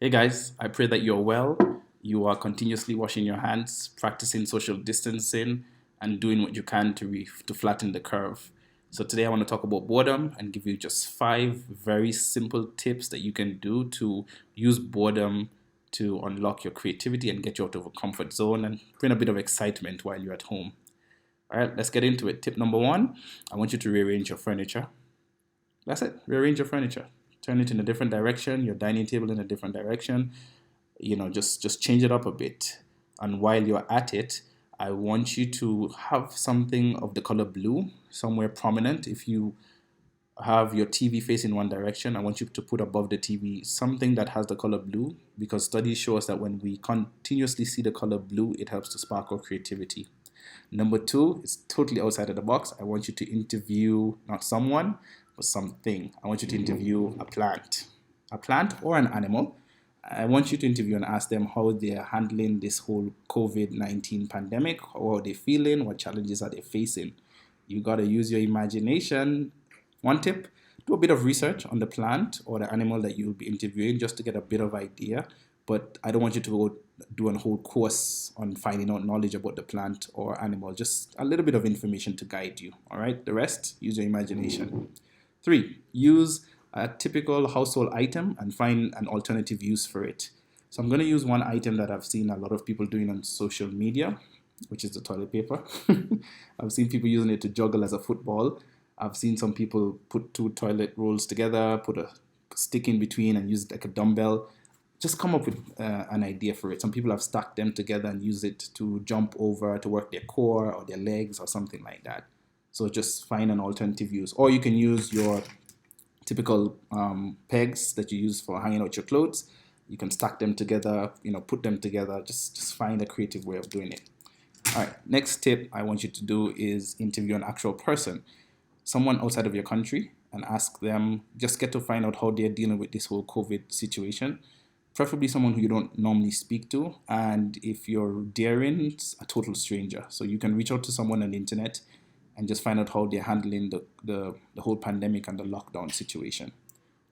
Hey guys, I pray that you're well. You are continuously washing your hands, practicing social distancing, and doing what you can to flatten the curve. So today I want to talk about boredom and give you just 5 very simple tips that you can do to use boredom to unlock your creativity and get you out of a comfort zone and bring a bit of excitement while you're at home. All right, let's get into it. Tip number one, I want you to rearrange your furniture. That's it. Rearrange your furniture. Turn it in a different direction, your dining table in a different direction. Just change it up a bit. And while you're at it, I want you to have something of the color blue somewhere prominent. If you have your TV facing one direction, I want you to put above the TV something that has the color blue, because studies show us that when we continuously see the color blue, it helps to spark our creativity. Number two, it's totally outside of the box. I want you to interview not someone, but something. I want you to interview a plant or an animal. I want you to interview and ask them how they're handling this whole COVID-19 pandemic. How are they feeling? What challenges are they facing? You got to use your imagination. One tip, do a bit of research on the plant or the animal that you'll be interviewing just to get a bit of idea. But I don't want you to go do a whole course on finding out knowledge about the plant or animal. Just a little bit of information to guide you. All right. The rest, use your imagination. Three, use a typical household item and find an alternative use for it. So I'm going to use one item that I've seen a lot of people doing on social media, which is the toilet paper. I've seen people using it to juggle as a football. I've seen some people put 2 toilet rolls together, put a stick in between and use it like a dumbbell. Just come up with an idea for it. Some people have stacked them together and use it to jump over to work their core or their legs or something like that. So just find an alternative use. Or you can use your typical pegs that you use for hanging out your clothes. You can stack them together, put them together. Just find a creative way of doing it. All right, next tip I want you to do is interview an actual person, someone outside of your country, and ask them, just get to find out how they're dealing with this whole COVID situation. Preferably someone who you don't normally speak to, and if you're daring, a total stranger. So you can reach out to someone on the internet and just find out how they're handling the whole pandemic and the lockdown situation.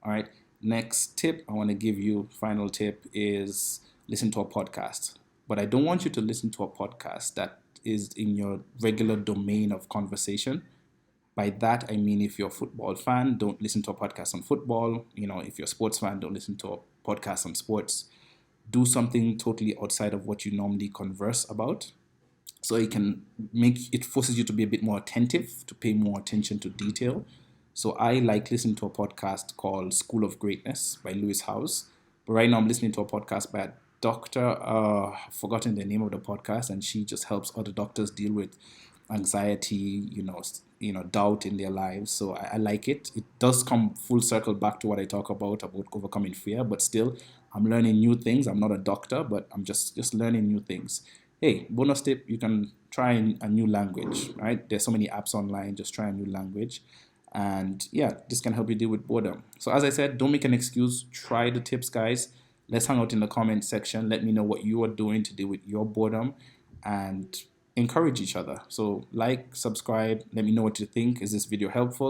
All right. Next tip I want to give you, final tip, is listen to a podcast. But I don't want you to listen to a podcast that is in your regular domain of conversation. By that, I mean, if you're a football fan, don't listen to a podcast on football. If you're a sports fan, don't listen to a podcast on sports. Do something totally outside of what you normally converse about. So it forces you to be a bit more attentive, to pay more attention to detail. So I like listening to a podcast called School of Greatness by Lewis Howes. But right now I'm listening to a podcast by a doctor. I've forgotten the name of the podcast, and she just helps other doctors deal with anxiety, doubt in their lives. So I like it. It does come full circle back to what I talk about overcoming fear, but still I'm learning new things. I'm not a doctor, but I'm just learning new things. Hey, bonus tip, you can try a new language, right? There's so many apps online, just try a new language. And yeah, this can help you deal with boredom. So as I said, don't make an excuse. Try the tips, guys. Let's hang out in the comment section. Let me know what you are doing to deal with your boredom and encourage each other. So like, subscribe, let me know what you think. Is this video helpful?